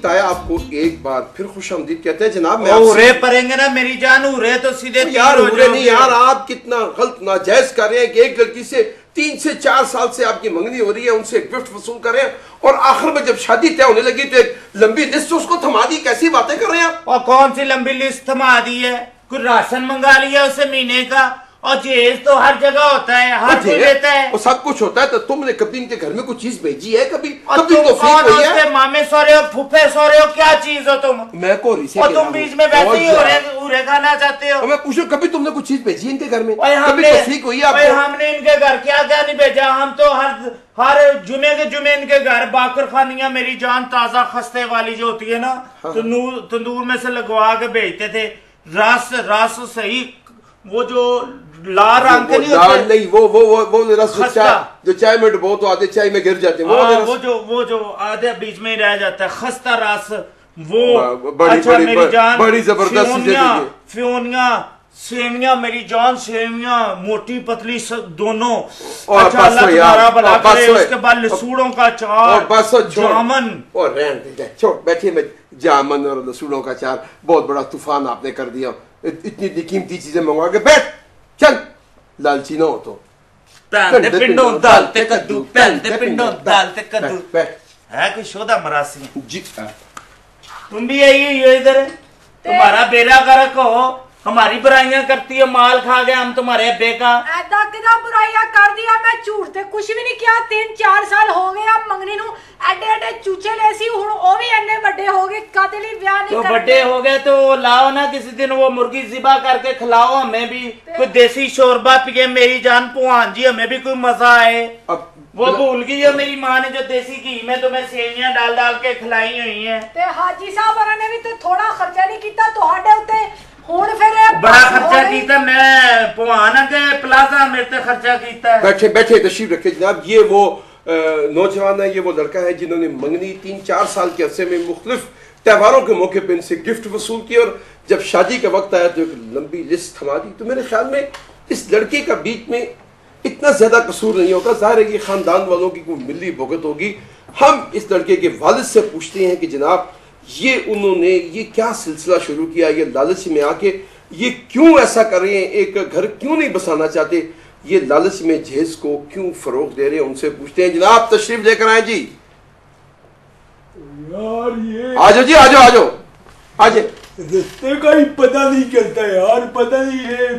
ताया आपको एक बार फिर खुशामदीद कहते हैं जनाब। मैं उरे पड़ेंगे ना मेरी जान, उरे तो सीधे यार उरे नहीं यार, आप कितना गलत नाजायज कर रहे हैं कि एक लड़की से 3 से 4 साल से आपकी मंगनी हो रही है, उनसे गिफ्ट वसूल कर रहे हैं और आखिर में जब शादी तय होने लगी तो एक लंबी लिस्ट उसको थमा दी। कैसी बातें कर रहे हैं आप? और कौन सी लंबी लिस्ट थमा दी है? कोई राशन मंगा लिया उसे महीने का, और जेज तो हर जगह होता है, हर कोई देता है, और सब कुछ होता है। तो तुमने कभी इनके घर में कुछ चीज भेजी है? कभी मामे सौरे हो, फूफे सौरे हो, क्या चीज हो तुम? मैं को और तुम बीच में वैसे ही उरे खाना चाहते हो। मैं पूछूं कभी तुमने कुछ चीज भेजी इनके घर में? हमने इनके घर क्या क्या नहीं भेजा। हम तो हर जुमे के जुमे इनके घर बाकर खानियां मेरी जान ताजा खस्ते वाली जो होती है ना, तंदूर में से लगवा के भेजते थे। रस सही, वो जो लाल रंग के नहीं होते, नहीं वो रस जो चाय में डुबो तो आधे चाय में गिर जाते हैं, वो जो आधे बीच में ही रह जाता है, खस्ता रस वो। अच्छा मेरी जान, बड़ी जबरदस्त सेवियां मेरी जान, सेवियां मोटी पतली दोनों। और अच्छा अल्लाह भला करे। उसके बाद लसूड़ों का अचार, जामन। और छोड़ बैठिए, मैं जामन और लसूड़ों का अचार, बहुत बड़ा तूफान आपने कर दिया। इतनी कीमती चीजें मंगवा के बैठ, चल लालची ना हो तो। पिंडों डालते कद्दू, पहनते पिंडों डालते कद्दू। है कोई शोधा मरासी जी? तुम भी यही हो इधर, तुम्हारा बेड़ा गर्क हो, हमारी बुराइयां करती है, माल खा गए हम तुम्हारे अब्बे का। ऐदा किदा बुराइयां कर दिया? मैं झूठ ते कुछ भी नहीं किया। 3-4 साल हो गए अब मंगनी नू, एडे एडे चूचे लेसी, हुण ओ भी एने बड़े हो गए, कादे लिए ब्याह नहीं तो करते? बड़े हो गए तो लाओ ना किसी दिन वो मुर्गी ज़िबा करके खिलाओ हमें भी, कोई देसी शोरबा पिए मेरी जान पुहान जी, हमें भी कोई मजा आए। वो भूल गई है मेरी माँ ने जो देसी घी में तुम्हें सेवियां डाल डाल के खिलाई हुई है। हाजी साहब ने भी तो थोड़ा खर्चा नहीं किया तुहाडे उत्ते, हुण फिर बड़ा खर्चा किया। मैं पुहान के प्लाजा मेरे ते खर्चा किया। बैठे बैठे तशरीफ रखे जनाब। ये वो नौजवान है, ये वो लड़का है जिन्होंने मंगनी 3-4 साल के अरसे में मुख्तलिफ त्योहारों के मौके पर इनसे गिफ्ट वसूल किए और जब शादी का वक्त आया तो एक लंबी लिस्ट थमा दी। तो मेरे ख्याल में इस लड़के का बीच में इतना ज्यादा कसूर नहीं होगा। जाहिर है कि खानदान वालों की कोई मिली भुगत होगी। हम इस लड़के के वालिद से पूछते हैं कि जनाब ये उन्होंने ये क्या सिलसिला शुरू किया, ये लालच में आके ये क्यों ऐसा कर रहे हैं, एक घर क्यों नहीं बसाना चाहते, ये लालच में जहेज को क्यों फरोग दे रहे हैं, उनसे पूछते हैं। जनाब तशरीफ लेकर आए जी। यार ये आजो जी, आजो आजो आजे। रास्ते का ही पता नहीं चलता यार, पता नहीं है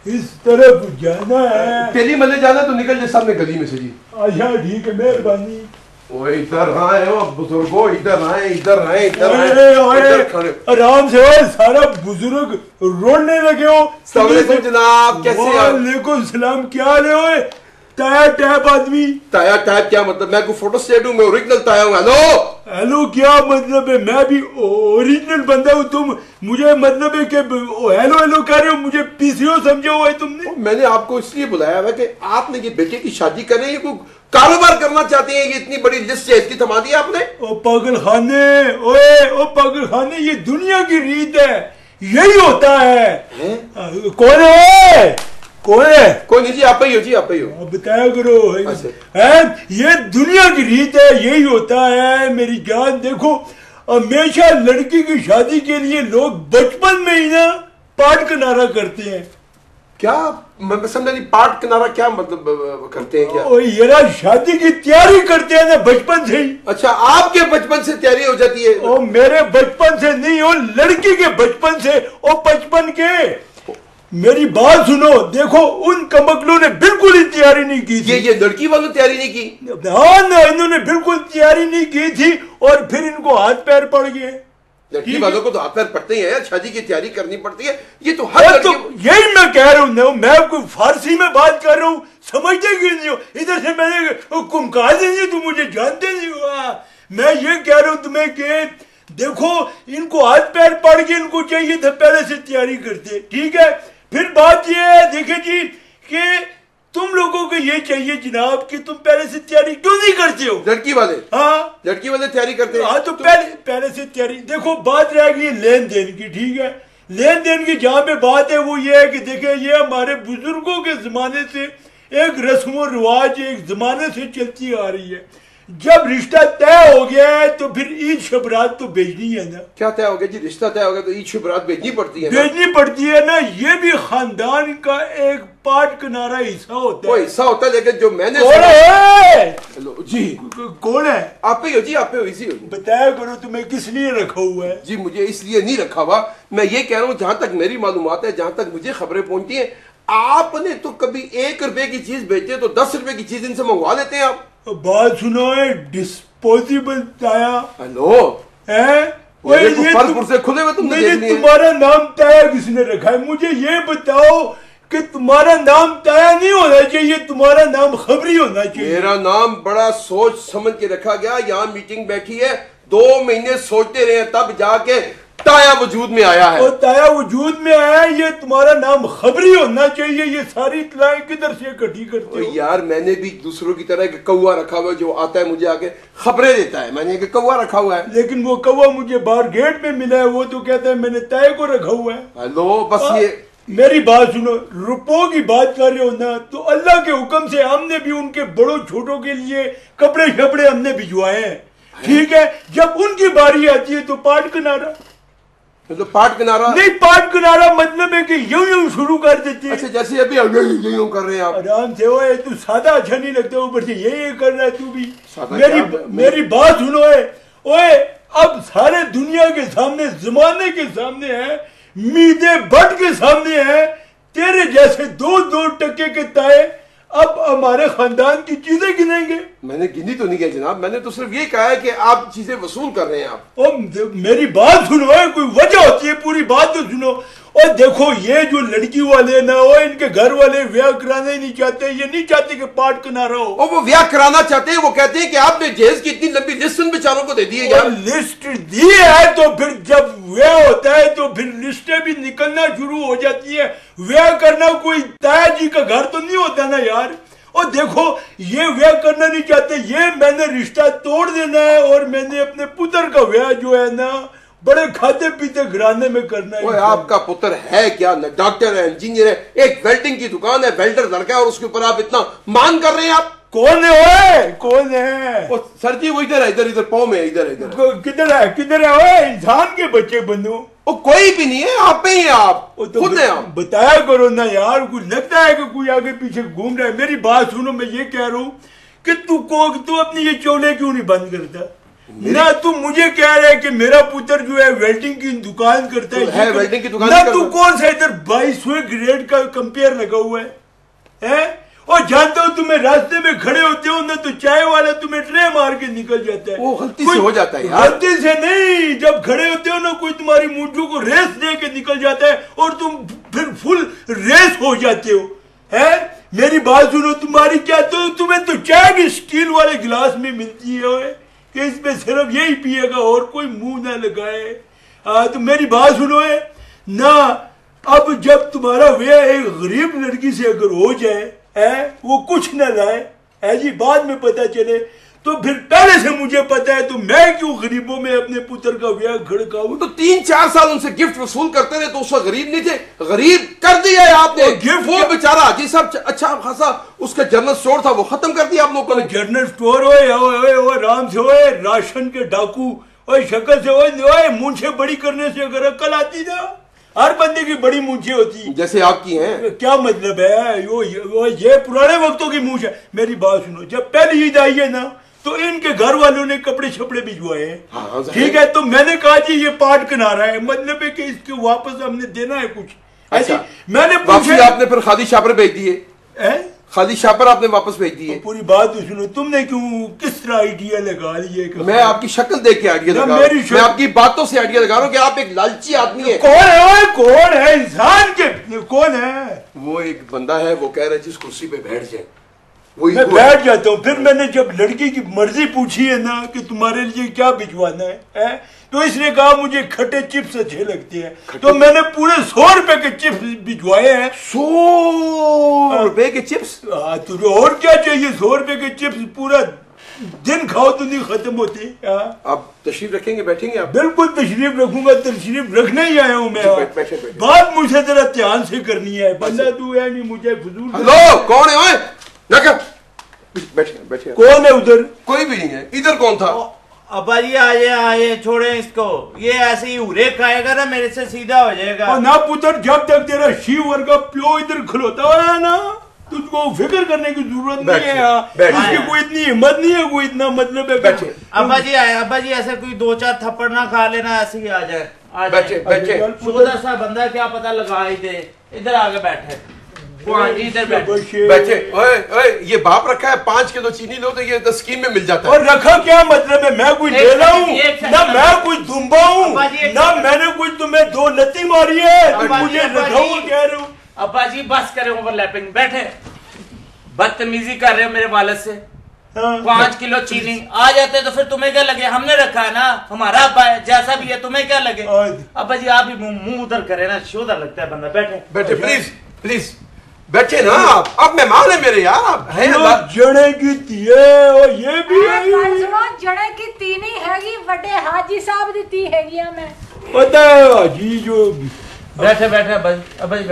इस तरफ जाना है, तेली मले जाना तो निकल जाए सामने गली में से जी। अच्छा ठीक है, मेहरबानी। वो इधर आए हो बुजुर्गो, इधर आए, इधर आए, इधर आए, आराम से। और सारा बुजुर्ग रोने लगे हो। जनाब कैसे? वालेकुम सलाम, क्या हाल है? ताया टैप आदमी। ताया टैप क्या मतलब? मैं कोई फोटो स्टेट हूँ, मैं ओरिजिनल ताया हूँ। हेलो हेलो क्या मतलब है? मैं भी ओरिजिनल बंदा हूँ। तुम मुझे मतलब है कि हेलो हेलो कर रहे हो, मुझे पीसीओ समझो हुआ है तुमने? मैंने आपको इसलिए बुलाया है कि आपने ये बेटे की शादी कर रहे हैं, कोई कारोबार करना चाहते हैं, ये इतनी बड़ी लिस्ट है इसकी थमा दी आपने। ओ पागल खाने, ओए ओ पागल खाने, ये दुनिया की रीत है, यही होता है। कौन है? कौन है? कोई नहीं जी, आप ही हो जी, आप ही हो। बताया करो। ये दुनिया की रीत है, यही होता है मेरी जान। देखो हमेशा लड़की की शादी के लिए लोग बचपन में ही ना पाट किनारा करते हैं। क्या? मैं समझा नहीं, पाट किनारा क्या मतलब करते हैं क्या? यार शादी की तैयारी करते हैं ना बचपन से ही। अच्छा, आपके बचपन से तैयारी हो जाती है? ओ मेरे बचपन से नहीं, ओ लड़की के बचपन से। ओ बचपन के मेरी बात सुनो, देखो उन कमकलों ने बिल्कुल ही तैयारी नहीं की थी। ये लड़की वालों ने तैयारी नहीं की? हाँ ना, इन्होंने बिल्कुल तैयारी नहीं की थी और फिर इनको हाथ पैर पड़ गए। लड़की वालों को तो हाथ पैर पड़ते ही है, शादी की तैयारी करनी पड़ती है, ये तो हर तो यही मैं कह रहा हूँ। मैं कोई फारसी में बात कर रहा हूँ, समझते क्यों नहीं हो? इधर से मैंने कुमका देंगे, तुम मुझे जानते नहीं हुआ। मैं ये कह रहा हूँ तुम्हें कि देखो इनको हाथ पैर पड़ गए, इनको चाहिए था पहले से तैयारी करते। ठीक है, फिर बात ये है देखिए जी कि तुम लोगों को ये चाहिए जनाब कि तुम पहले से तैयारी क्यों नहीं करते हो? लड़की वाले? हाँ लड़की वाले तैयारी करते हैं। हाँ तो पहले से तैयारी। देखो बात रह गई लेन देन की। ठीक है, लेन देन की जहाँ पे बात है वो ये है कि देखिए ये हमारे बुजुर्गों के जमाने से एक रस्म और रिवाज एक जमाने से चलती आ रही है। जब रिश्ता तय हो गया है तो फिर ईद शबरात तो भेजनी है ना। क्या तय हो गया जी? रिश्ता तय हो गया तो ईद शबरात भेजनी पड़ती है, भेजनी पड़ती है ना। ये भी खानदान का एक पाट किनारा हिस्सा होता है। वो हिस्सा होता है, लेकिन जो मैंने कौन है? हेलो जी, कौन है? आप ही हो जी, आप ही हो, इसी हो। बताया करो तुम्हें किस लिए रखा हुआ है? जी मुझे इसलिए नहीं रखा हुआ, मैं ये कह रहा हूँ जहां तक मेरी मालूमात है, जहां तक मुझे खबरें पहुंची है, आपने तो कभी 1 रुपए की चीज बेची है तो 10 रुपए की चीज इनसे मंगवा लेते हैं आप। बात सुनो है, डिस्पोजेबल ताया हेलो है फलपुर से खुले हुए तुमने देख लिए। तुम्हारा नाम ताया किसने रखा है? मुझे ये बताओ कि तुम्हारा नाम ताया नहीं होना चाहिए, तुम्हारा नाम खबरी होना चाहिए। मेरा नाम बड़ा सोच समझ के रखा गया। यहाँ मीटिंग बैठी है, 2 महीने सोचते रहे तब जाके ताया वजूद में आया है। और ताया वजूद में आया, ये तुम्हारा नाम खबरी होना चाहिए। ये सारी इत्तलाएं किधर से इकट्ठी करते हो? यार मैंने भी दूसरों की तरह एक कौवा रखा हुआ है जो आता है मुझे आके खबरें देता है। मैंने एक कौवा रखा हुआ है, लेकिन वो कौवा मुझे बाहर गेट में मिला है, वो तो कहता है मैंने ताया को रखा हुआ है। हेलो बस ये मेरी बात सुनो, रुपयों की बात कर रहे हो ना, तो अल्लाह के हुक्म से हमने भी उनके बड़ों छोटों के लिए कपड़े शपड़े हमने भिजवाए हैं, ठीक है। जब उनकी बारी आती है तो पाट किनारा, तो पाट किनारा नहीं, पाट किनारा मतलब है कि यूं यूं शुरू कर देती है। अच्छा जैसे अभी यूं कर रहे हैं आप। आराम से ओए, तू सादा अच्छा नहीं लगता, ऊपर से ये कर रहा है तू भी। मेरी मेरी बात सुनो है, ओए अब सारे दुनिया के सामने, जमाने के सामने है, मीदे भट्ट के सामने है, तेरे जैसे 2-2 टके के ताए अब हमारे खानदान की चीजें गिनेंगे। मैंने गिनी तो नहीं है जनाब, मैंने तो सिर्फ ये कहा है कि आप चीजें वसूल कर रहे हैं आप। ओ मेरी बात सुनो है, कोई वजह होती है, पूरी बात तो सुनो। और देखो ये जो लड़की वाले ना हो, इनके घर वाले ब्याह कराना ही नहीं चाहते, ये नहीं चाहते कि पाट किनारा हो। और वो ब्याह कराना चाहते हैं, वो कहते हैं कि आपने जहेज की इतनी लंबी लिस्ट उन बेचारों को दे दी है यार। लिस्ट दी है तो फिर जब ब्याह होता है तो फिर लिस्टें भी निकलना शुरू हो जाती है। ब्याह करना कोई ताया जी का घर तो नहीं होता ना यार। और देखो ये ब्याह करना नहीं चाहते, ये मैंने रिश्ता तोड़ देना है और मैंने अपने पुत्र का ब्याह जो है ना बड़े खाते पीते घराने में करना है। आपका पुत्र है क्या? डॉक्टर है, इंजीनियर है, एक वेल्डिंग की दुकान है, वेल्डर लड़का है, और उसके ऊपर आप इतना मान कर रहे हैं आप? कौन है ओए? कौन है? सर जी वो इधर है, इधर पाँव में, इधर किधर है? किधर है ओए? इंसान के बच्चे बनो। वो कोई भी नहीं है, आप ही हैं, आप तो खुद हैं आप। बताया करो ना यार, कुछ लगता है कि कोई आगे पीछे घूम रहा है। मेरी बात सुनो, मैं ये कह रहा हूँ कि तू अपनी ये चोले क्यों नहीं बंद करता ना? तू मुझे कह रहा है कि मेरा पुत्र जो है वेल्डिंग की दुकान करता है, वेल्डिंग की दुकान ना, तू कौन सा इधर 22वें ग्रेड का कंपेयर लगा हुआ है? और जानता हूँ तुम्हें रास्ते में खड़े होते हो ना तो चाय वाला तुम्हें ट्रे मार के निकल जाता है। वो गलती से हो जाता है यार। गलती से नहीं, जब खड़े होते हो ना कोई तुम्हारी मूंछों को रेस दे के निकल जाता है और तुम फिर फुल रेस हो जाते हो। है मेरी बात सुनो, तुम्हारी क्या तो तुम्हें तो चाय भी स्टील वाले गिलास में मिलती है कि इसमें सिर्फ यही पिएगा और कोई मुंह ना लगाए। तो मेरी बात सुनो है ना, अब जब तुम्हारा ब्याह एक गरीब लड़की से अगर हो जाए वो कुछ न लाए है जी, बाद में पता चले, तो फिर पहले से मुझे पता है तो मैं क्यों गरीबों में अपने पुत्र का ब्याह खड़काऊं? तो 3-4 साल उनसे गिफ्ट वसूल करते रहे तो उसका गरीब नहीं थे, गरीब कर दिया है आपने। गिफ्ट वो बेचारा हाजी साहब अच्छा खासा उसका जनरल स्टोर था, वो खत्म कर दिया आप लोगों ने। जनरल स्टोर हो राम से हो, राशन के डाकू और शक्ल से हो, मूंछे बड़ी करने से अगर अकल आती ना, हर बंदे की बड़ी मूंछें होती जैसे आपकी हैं। क्या मतलब है? ये पुराने वक्तों की मूंछ है। मेरी बात सुनो, जब पहली ईद आई है ना तो इनके घर वालों ने कपड़े छपड़े भिजवाए हैं, हाँ, ठीक है। तो मैंने कहा जी ये पाट किनारा है, मतलब है कि इसके वापस हमने देना है कुछ। अच्छा, मैंने पूछा, आपने फिर खाली शापर भेज दिए? खाली शापर आपने वापस भेज दिए? पूरी बात तो सुनो, तुमने क्यों किस तरह आइडिया लगा लिए? मैं आपकी शक्ल देख के आइडिया लगा रहा हूं, मैं आपकी बातों से आइडिया लगा रहा हूं कि आप एक लालची आदमी है। कौन है? कौन है? इंसान के कौन है? वो एक बंदा है, वो कह रहा है जिस कुर्सी पे बैठ जाए वही मैं बैठ जाता हूँ। फिर मैंने जब लड़की की मर्जी पूछी है ना कि तुम्हारे लिए क्या भिजवाना है, तो इसने कहा मुझे खट्टे चिप्स अच्छे लगते हैं, तो मैंने पूरे 100 रुपए के चिप्स भिजवाए हैं। 100 रुपए के चिप्स? तुझे और क्या चाहिए? 100 रुपए के चिप्स पूरा दिन खाओ तो नहीं खत्म होते। आप तशरीफ रखेंगे, बैठेंगे आप? बिल्कुल तशरीफ रखूंगा, तशरीफ रखने ही आया हूँ मैं। बैठे। बात मुझे जरा ध्यान से करनी है, बंदा तू है नहीं मुझे फजूल। हेलो, कौन है? बैठे बैठे। कौन है उधर? कोई भी नहीं है। इधर कौन था? अब्बा जी आए आए, छोड़े इसको, ये ऐसे ही उरे खाएगा ना मेरे से सीधा हो जाएगा। ना पुत्र, जब तक तेरा शिव वर्ग का प्यो इधर खलोता हुआ है ना, तुझको फिक्र करने की जरूरत नहीं है। उसकी कोई इतनी हिम्मत नहीं है, कोई इतना मतलब है। बैठे। अब्बा जी आए, अब्बा जी ऐसे कोई 2-4 थप्पड़ ना खा लेना, ऐसे ही आ जाए। बैठे बैठे। छोटा सा बंदा क्या पता लगा ही दे। इधर आके बैठे, जी इधर बैठे। बैठे। ओए ओए, ये बाप रखा है 5 किलो चीनी लो तो ये तो स्कीम में मिल जाता है। और रखा क्या मतलब है? मैं कोई ढेला हूँ ना, मैं कोई दुम्बा हूँ ना, मैंने कुछ तुम्हें 2 लत्ती मारी है तो मुझे रखा कह रहे हो। अब्बा जी बस करे ओवरलैपिंग, बैठे। बदतमीजी कर रहे हो मेरे वालिद से। 5 किलो चीनी आ जाते तो फिर तुम्हें क्या लगे? हमने रखा है ना, हमारा अब्बा है, जैसा भी है, तुम्हें क्या लगे? अब्बा जी आप भी मुंह उधर करे ना, शोधा लगता है बंदा। बैठे बैठे, प्लीज प्लीज बैठे ना आप। अब मेहमान है मेरे यार, आप है जड़े की ती है और ये भी जड़े की ती नहीं हैगी, बड़े हाजी साहब दी ती हैगी। मैं पता है हाजी जो। बैठे बैठे अब्बा जी।